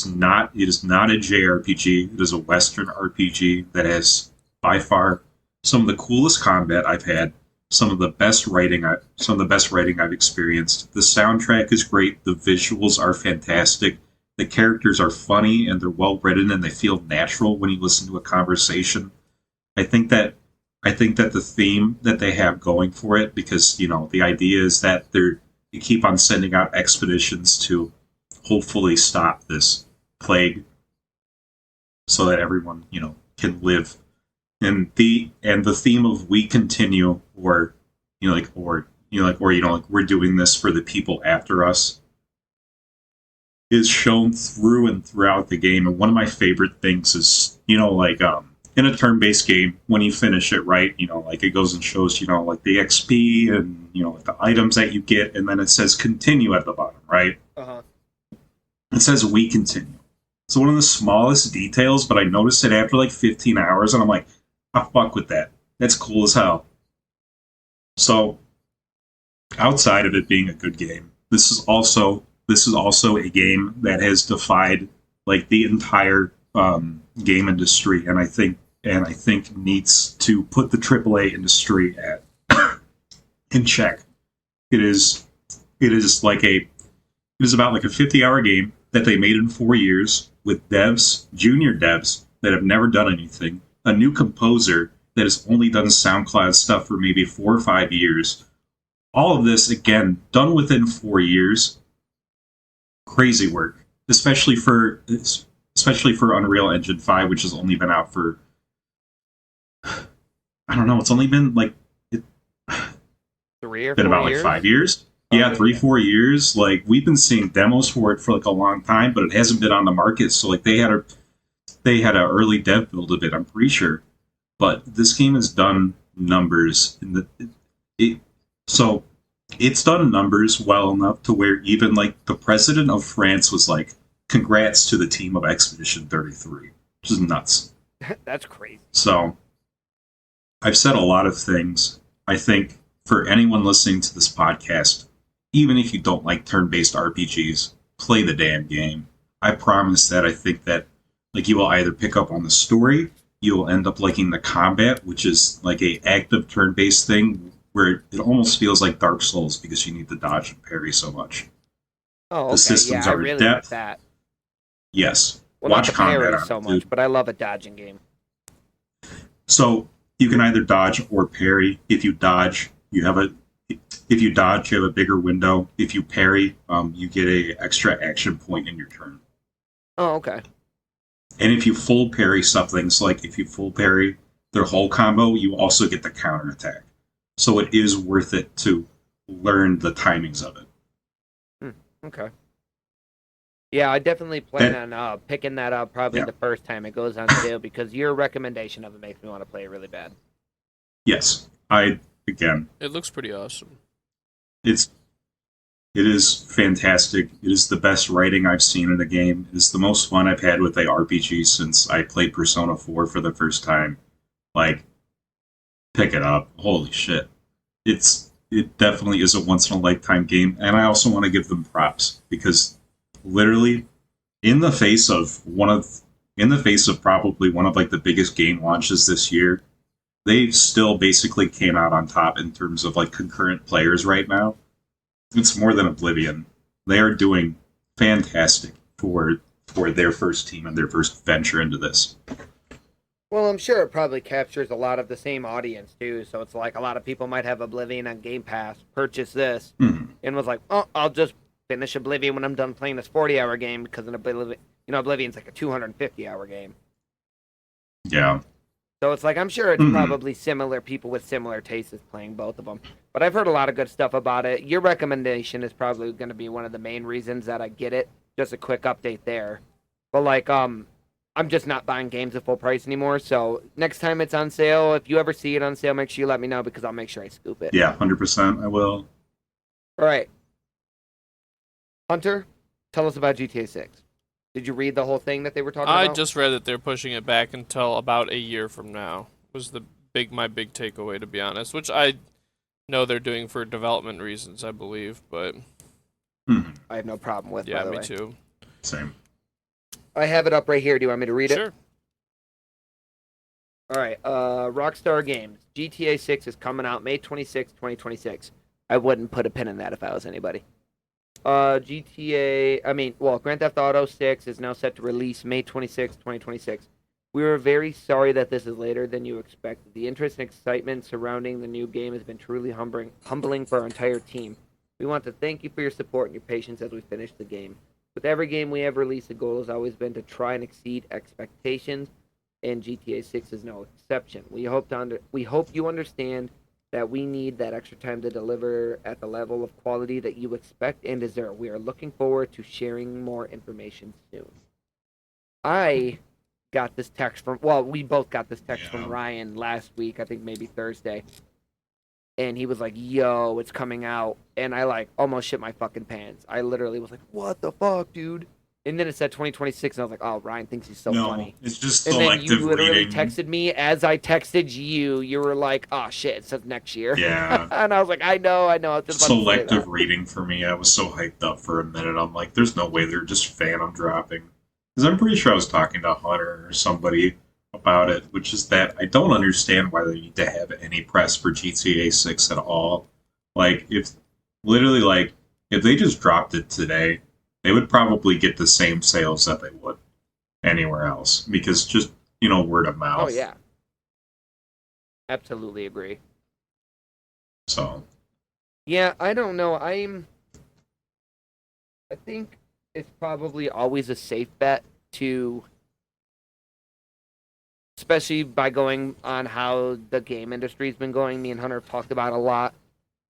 not a JRPG. It is a Western RPG that has by far some of the coolest combat I've had. Some of the best writing I've experienced. The soundtrack is great. The visuals are fantastic. The characters are funny and they're well written and they feel natural when you listen to a conversation. I think that the theme that they have going for it, because you know the idea is that you keep on sending out expeditions to hopefully stop this plague so that everyone, can live. And the theme of we continue, or we're doing this for the people after us, is shown through and throughout the game. And one of my favorite things is, in a turn-based game, when you finish it, right, it goes and shows, the XP and, the items that you get, and then it says continue at the bottom, right? Uh-huh. It says we continue. It's one of the smallest details, but I noticed it after 15 hours, and I'm like, I fuck with that. That's cool as hell. So, outside of it being a good game, this is also a game that has defied the entire game industry, and I think needs to put the AAA industry in check. It is about a 50-hour game that they made in 4 years with junior devs that have never done anything, a new composer that has only done SoundCloud stuff for maybe 4 or 5 years. All of this, again, done within 4 years. Crazy work, especially for Unreal Engine 5, which has only been out for, I don't know, it's only been 3 or 4 been about years? 5 years. Oh, Yeah, 3, yeah. 4 years. We've been seeing demos for it for a long time, but it hasn't been on the market. So they had a early dev build of it, I'm pretty sure. But this game has done numbers it's done numbers well enough to where even the president of France was like, congrats to the team of Expedition 33, which is nuts. That's crazy. So I've said a lot of things. I think for anyone listening to this podcast, even if you don't like turn-based RPGs, play the damn game. I promise that I think that you will either pick up on the story, you will end up liking the combat, which is a active turn-based thing where it almost feels like Dark Souls because you need to dodge and parry so much. Oh, okay. The systems I are really depth. like that. Yes. Well, Watch not the parry combat on so it, much, dude. but I love a dodging game. So you can either dodge or parry. If you dodge, you have a bigger window. If you parry, you get a extra action point in your turn. Oh, okay. And if you full parry something, so if you full parry their whole combo, you also get the counter attack. So it is worth it to learn the timings of it. Okay. Yeah, I definitely plan on picking that up probably the first time it goes on sale because your recommendation of it makes me want to play it really bad. Yes. It looks pretty awesome. It is fantastic. It is the best writing I've seen in a game. It is the most fun I've had with a RPG since I played Persona 4 for the first time. Pick it up. Holy shit. It definitely is a once in a lifetime game, and I also want to give them props because literally in the face of probably one of the biggest game launches this year, they still basically came out on top in terms of concurrent players right now. It's more than Oblivion. They are doing fantastic for their first team and their first venture into this. Well, I'm sure it probably captures a lot of the same audience too. So it's a lot of people might have Oblivion on Game Pass, purchase this, and was like, "Oh, I'll just finish Oblivion when I'm done playing this 40-hour game," because Oblivion's a 250-hour game. Yeah. So it's I'm sure it's probably similar people with similar tastes is playing both of them. But I've heard a lot of good stuff about it. Your recommendation is probably going to be one of the main reasons that I get it. Just a quick update there. But I'm just not buying games at full price anymore. So next time it's on sale, if you ever see it on sale, make sure you let me know because I'll make sure I scoop it. Yeah, 100% I will. All right. Hunter, tell us about GTA 6. Did you read the whole thing that they were talking about? I just read that they're pushing it back until about a year from now. Was my big takeaway, to be honest, which I know they're doing for development reasons, I believe, but I have no problem with. yeah, by the me way. too. Same. I have it up right here. Do you want me to read it? Sure. All right. Rockstar Games. GTA 6 is coming out May 26, 2026. I wouldn't put a pin in that if I was anybody. Grand Theft Auto 6 is now set to release May 26, 2026. We are very sorry that this is later than you expected. The interest and excitement surrounding the new game has been truly humbling for our entire team. We want to thank you for your support and your patience as we finish the game. With every game we have released, the goal has always been to try and exceed expectations, and GTA 6 is no exception. We hope you understand that we need that extra time to deliver at the level of quality that you expect and deserve. We are looking forward to sharing more information soon. I got this text from, well, we both got this text from Ryan last week, I think maybe Thursday. And he was like, yo, it's coming out. And I like almost shit my fucking pants. I literally was like, what the fuck, dude? And then it said 2026, and I was like, oh, Ryan thinks he's so funny. It's just and selective then you literally reading. texted me as I texted you. You were like, oh, shit, it says next year. Yeah. And I was like, I know. I was just about to say Selective that. reading for me. I was so hyped up for a minute. I'm like, there's no way they're just phantom dropping. Because I'm pretty sure I was talking to Hunter or somebody about it, which is that I don't understand why they need to have any press for GTA 6 at all. Like, if they just dropped it today, they would probably get the same sales that they would anywhere else. Because just, word of mouth. Oh, yeah. Absolutely agree. So. Yeah, I don't know. I think it's probably always a safe bet to, especially by going on how the game industry's been going. Me and Hunter have talked about a lot.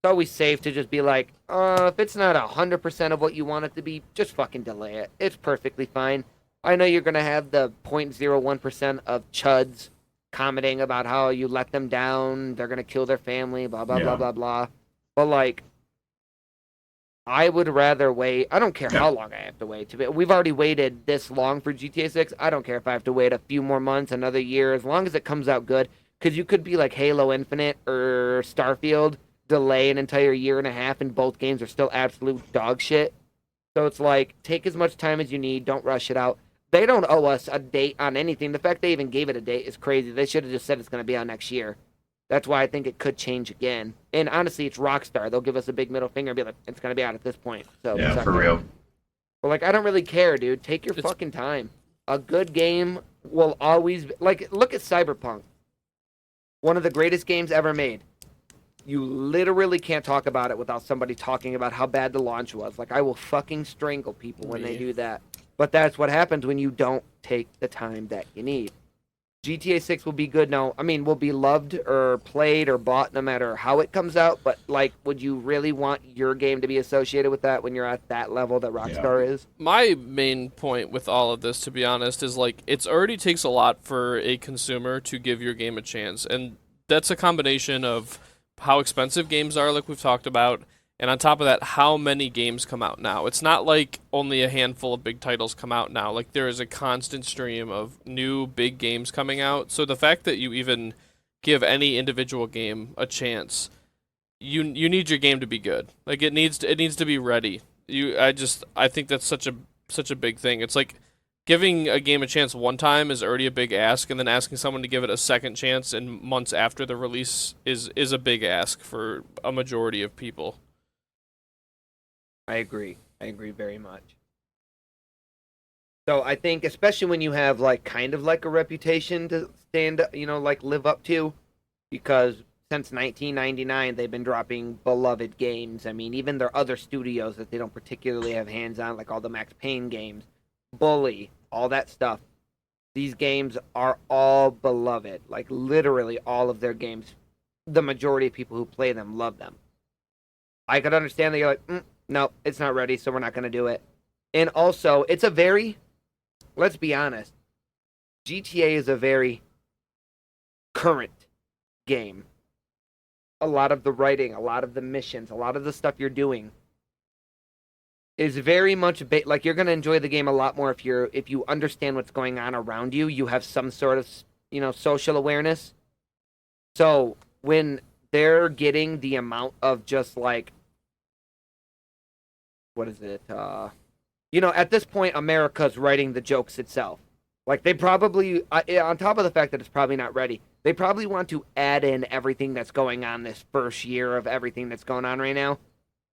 It's always safe to just be like, if it's not 100% of what you want it to be, just fucking delay it. It's perfectly fine. I know you're going to have the 0.01% of chuds commenting about how you let them down, they're going to kill their family, blah, blah, blah, blah, blah. But, like, I would rather wait. I don't care how long I have to wait. We've already waited this long for GTA 6. I don't care if I have to wait a few more months, another year, as long as it comes out good. Because you could be like Halo Infinite or Starfield, delay an entire year and a half, and both games are still absolute dog shit. So it's like, take as much time as you need. Don't rush it out. They don't owe us a date on anything. The fact they even gave it a date is crazy. They should have just said it's going to be out next year. That's why I think it could change again. And honestly, it's Rockstar. They'll give us a big middle finger and be like, it's going to be out at this point. So Yeah, for real. But, like, I don't really care, dude. Take your fucking time. A good game will always be... Like, look at Cyberpunk. One of the greatest games ever made. You literally can't talk about it without somebody talking about how bad the launch was. Like, I will fucking strangle people when they do that. But that's what happens when you don't take the time that you need. GTA 6 will be good now. I mean, will be loved or played or bought no matter how it comes out. But, like, would you really want your game to be associated with that when you're at that level that Rockstar is? My main point with all of this, to be honest, is, like, it already takes a lot for a consumer to give your game a chance. And that's a combination of how expensive games are, like we've talked about, and on top of that, how many games come out now. It's not like only a handful of big titles come out now. Like, there is a constant stream of new big games coming out. So the fact that you even give any individual game a chance, you need your game to be good. Like, it needs to be ready. I think that's such a big thing. It's like giving a game a chance one time is already a big ask, and then asking someone to give it a second chance in months after the release is a big ask for a majority of people. I agree very much. So I think, especially when you have like kind of like a reputation to stand, like live up to, because since 1999 they've been dropping beloved games. I mean, even their other studios that they don't particularly have hands on, like all the Max Payne games, Bully, all that stuff. These games are all beloved. Like literally all of their games, the majority of people who play them love them. I could understand that you're like, no, it's not ready, so we're not going to do it. And also, it's a very, let's be honest, GTA is a very current game. A lot of the writing, a lot of the missions, a lot of the stuff you're doing is very much like you're going to enjoy the game a lot more if you understand what's going on around you. You have some sort of, social awareness. So when they're getting the amount of just like, what is it? At this point, America's writing the jokes itself. Like, they probably, on top of the fact that it's probably not ready, they probably want to add in everything that's going on this first year of everything that's going on right now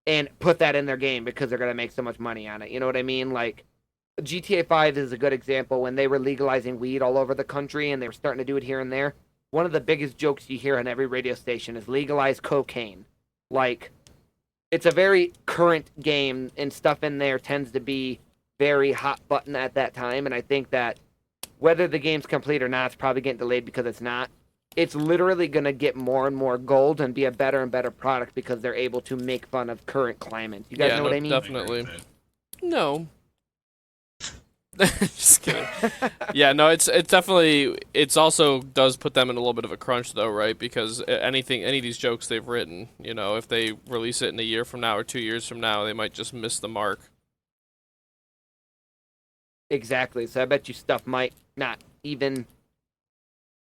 and put that in their game because they're going to make so much money on it. You know what I mean? Like, GTA 5 is a good example. When they were legalizing weed all over the country and they were starting to do it here and there, one of the biggest jokes you hear on every radio station is legalize cocaine. Like, it's a very current game, and stuff in there tends to be very hot button at that time, and I think that whether the game's complete or not, it's probably getting delayed because it's not. It's literally going to get more and more gold and be a better and better product because they're able to make fun of current climate. You guys know what I mean? Definitely. No. Just kidding. Yeah, no, it's definitely, it's also does put them in a little bit of a crunch though, right? Because any of these jokes they've written, you know, if they release it in a year from now or 2 years from now, they might just miss the mark. Exactly. So I bet you stuff might not even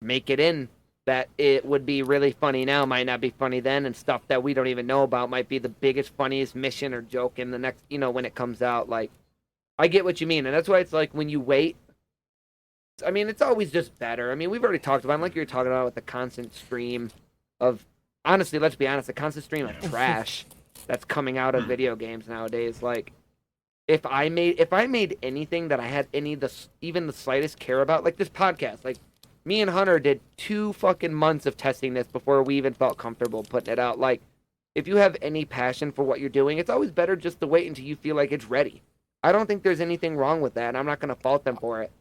make it in. That it would be really funny now might not be funny then, and stuff that we don't even know about might be the biggest, funniest mission or joke in the next, when it comes out. Like, I get what you mean, and that's why it's like when you wait. I mean, it's always just better. I mean, we've already talked about it, like you were talking about with the constant stream of, honestly, let's be honest, the constant stream of trash that's coming out of video games nowadays. Like, if I made anything that I had even the slightest care about, like this podcast, like me and Hunter did 2 fucking months of testing this before we even felt comfortable putting it out. Like, if you have any passion for what you're doing, it's always better just to wait until you feel like it's ready. I don't think there's anything wrong with that, and I'm not going to fault them for it.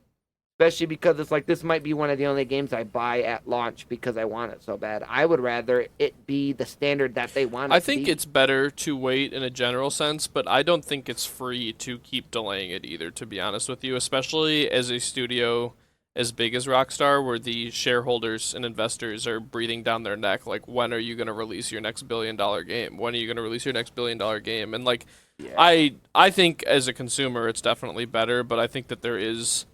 Especially because it's like, this might be one of the only games I buy at launch because I want it so bad. I would rather it be the standard that they want it I to think be. it's better to wait in a general sense, but I don't think it's free to keep delaying it either, to be honest with you, especially as a studio as big as Rockstar, where the shareholders and investors are breathing down their neck, like, when are you going to release your next $1 billion game? When are you going to release your next $1 billion game? And, like, yeah. I think as a consumer, it's definitely better, but I think that there's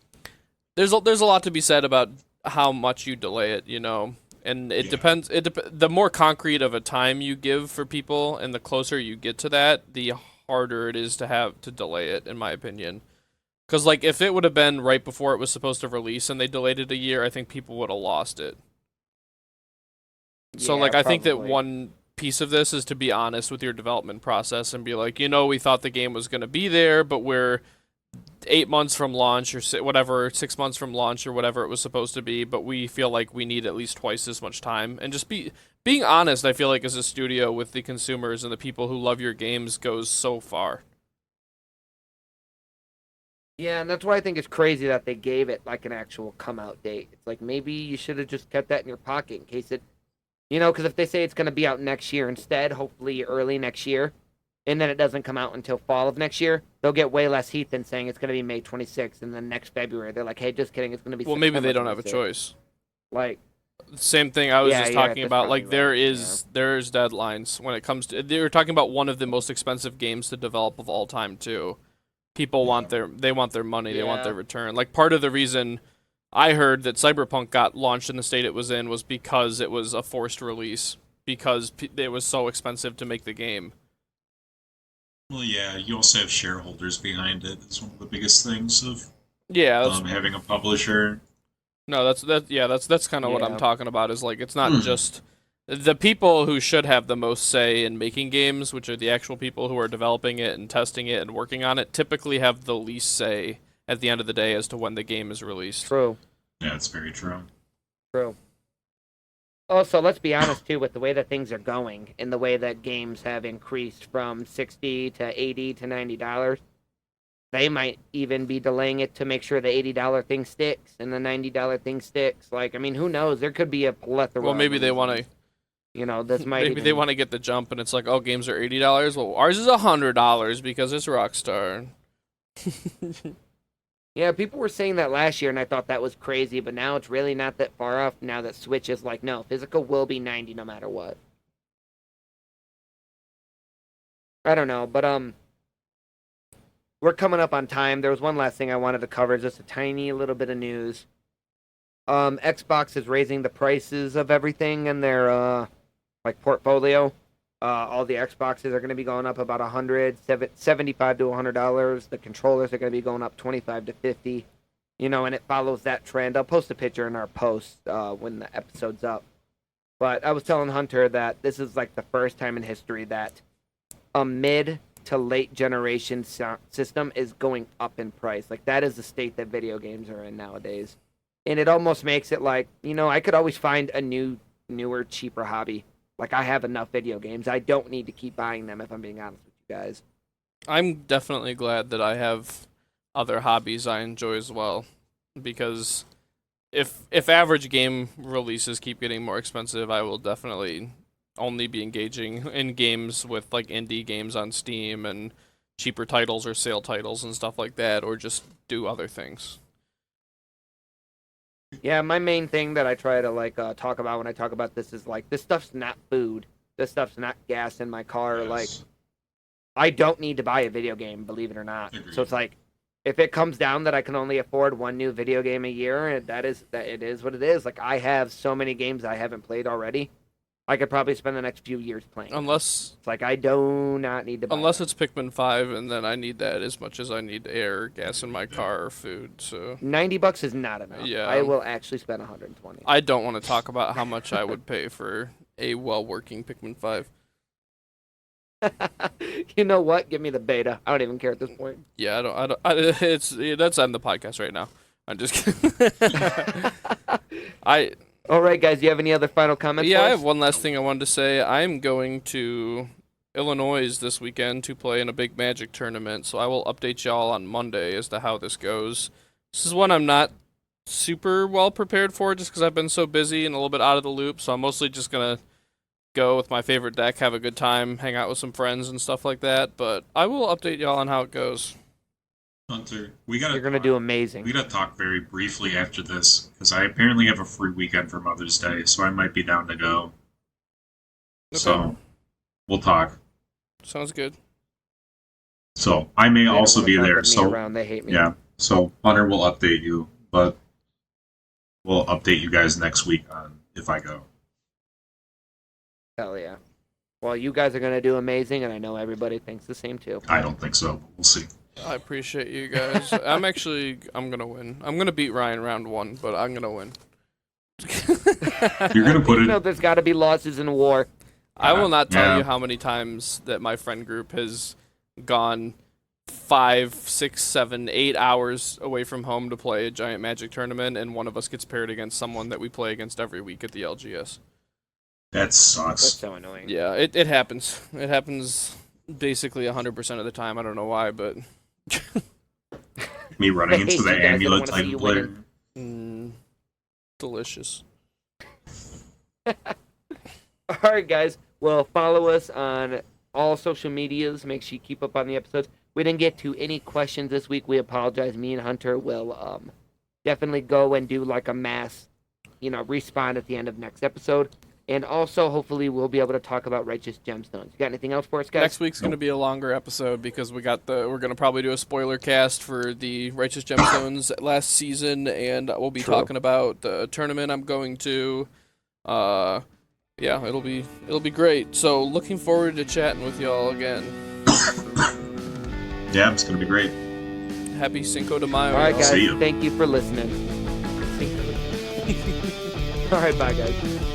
a lot to be said about how much you delay it, and it depends. The more concrete of a time you give for people, and the closer you get to that, the harder it is to have to delay it, in my opinion. Because, like, if it would have been right before it was supposed to release and they delayed it a year, I think people would have lost it. So, like, I think that one piece of this is to be honest with your development process and be like, we thought the game was going to be there, but we're 8 months from launch or whatever, 6 months from launch or whatever it was supposed to be, but we feel like we need at least twice as much time. And just being honest, I feel like as a studio with the consumers and the people who love your games goes so far. Yeah, and that's why I think it's crazy that they gave it like an actual come out date. It's like, maybe you should have just kept that in your pocket in case it, because if they say it's going to be out next year instead, hopefully early next year, and then it doesn't come out until fall of next year, they'll get way less heat than saying it's going to be May 26th, and then next February they're like, hey, just kidding, it's going to be September maybe they don't 26th. have a choice. Like, same thing I was just talking about. Like, right. there's deadlines when it comes to. They were talking about one of the most expensive games to develop of all time too. People want their money, they want their return. Like, part of the reason I heard that Cyberpunk got launched in the state it was in was because it was a forced release, because it was so expensive to make the game. Well, yeah, you also have shareholders behind it. It's one of the biggest things of having a publisher. No, that's kind of what I'm talking about. Is like, it's not just the people who should have the most say in making games, which are the actual people who are developing it and testing it and working on it, typically have the least say at the end of the day as to when the game is released. True. Yeah, it's very true. True. Also, let's be honest, too, with the way that things are going and the way that games have increased from $60 to $80 to $90, they might even be delaying it to make sure the $80 thing sticks and the $90 thing sticks. Like, I mean, who knows? There could be a plethora. Well, maybe they want to... this might maybe they want to get the jump, and it's like, oh, games are $80. Well, ours is $100 because it's Rockstar. Yeah, people were saying that last year, and I thought that was crazy, but now it's really not that far off. Now that Switch is like, no, physical will be 90 no matter what. I don't know, but we're coming up on time. There was one last thing I wanted to cover, just a tiny little bit of news. Xbox is raising the prices of everything in their portfolio. All the Xboxes are going to be going up about $75 to $100. The controllers are going to be going up $25 to $50. And it follows that trend. I'll post a picture in our post when the episode's up. But I was telling Hunter that this is like the first time in history that a mid to late generation system is going up in price. Like, that is the state that video games are in nowadays. And it almost makes it like, I could always find a newer, cheaper hobby. Like, I have enough video games. I don't need to keep buying them, if I'm being honest with you guys. I'm definitely glad that I have other hobbies I enjoy as well. Because if average game releases keep getting more expensive, I will definitely only be engaging in games with like indie games on Steam and cheaper titles or sale titles and stuff like that, or just do other things. Yeah, my main thing that I try to like talk about when I talk about this is like, this stuff's not food. This stuff's not gas in my car. Yes. Like, I don't need to buy a video game, believe it or not. Agreed. So it's like, if it comes down that I can only afford one new video game a year, and it is what it is. Like, I have so many games I haven't played already. I could probably spend the next few years playing. Unless it's like I do not need to buy unless it's Pikmin 5, and then I need that as much as I need air, gas in my car, or food. So $90 is not enough. Yeah. I will actually spend 120. I don't want to talk about how much I would pay for a well-working Pikmin 5. You know what? Give me the beta. I don't even care at this point. Yeah, that's on the podcast right now. I'm just kidding. All right, guys. Do you have any other final comments? Yeah, for I us? have one last thing I wanted to say. I'm going to Illinois this weekend to play in a big Magic tournament, so I will update y'all on Monday as to how this goes. This is one I'm not super well prepared for, just because I've been so busy and a little bit out of the loop, so I'm mostly just going to go with my favorite deck, have a good time, hang out with some friends and stuff like that, but I will update y'all on how it goes. Hunter, You're gonna do amazing. We gotta talk very briefly after this, because I apparently have a free weekend for Mother's Day, so I might be down to go. Okay. So, we'll talk. Sounds good. So I may They don't also wanna be fuck there. with me So around. They hate me. yeah. So Hunter will update you, but we'll update you guys next week on if I go. Hell yeah. Well, you guys are gonna do amazing, and I know everybody thinks the same too. I don't think so, but we'll see. I appreciate you guys. I'm gonna win. I'm gonna beat Ryan round 1, but I'm gonna win. You're gonna put You it. know, there's got to be losses in war. I will not tell Yeah. you how many times that my friend group has gone 5, 6, 7, 8 hours away from home to play a giant Magic tournament, and one of us gets paired against someone that we play against every week at the LGS. That That's sucks. so annoying. Yeah, it happens. It happens basically 100% of the time. I don't know why, but Me running They into hate the you guys. They don't amulet wanna see Titan you player. winning. delicious. All right, guys. Well, follow us on all social medias. Make sure you keep up on the episodes. We didn't get to any questions this week. We apologize. Me and Hunter will definitely go and do like a mass, respawn at the end of next episode. And also, hopefully, we'll be able to talk about Righteous Gemstones. You got anything else for us, guys? Next week's going to be a longer episode because we're going to probably do a spoiler cast for the Righteous Gemstones last season, and we'll be True. talking about the tournament I'm going to. Yeah, it'll be great. So looking forward to chatting with y'all again. Yeah, it's gonna be great. Happy Cinco de Mayo. All right, y'all. guys. See ya. Thank you for listening. All right, bye, guys.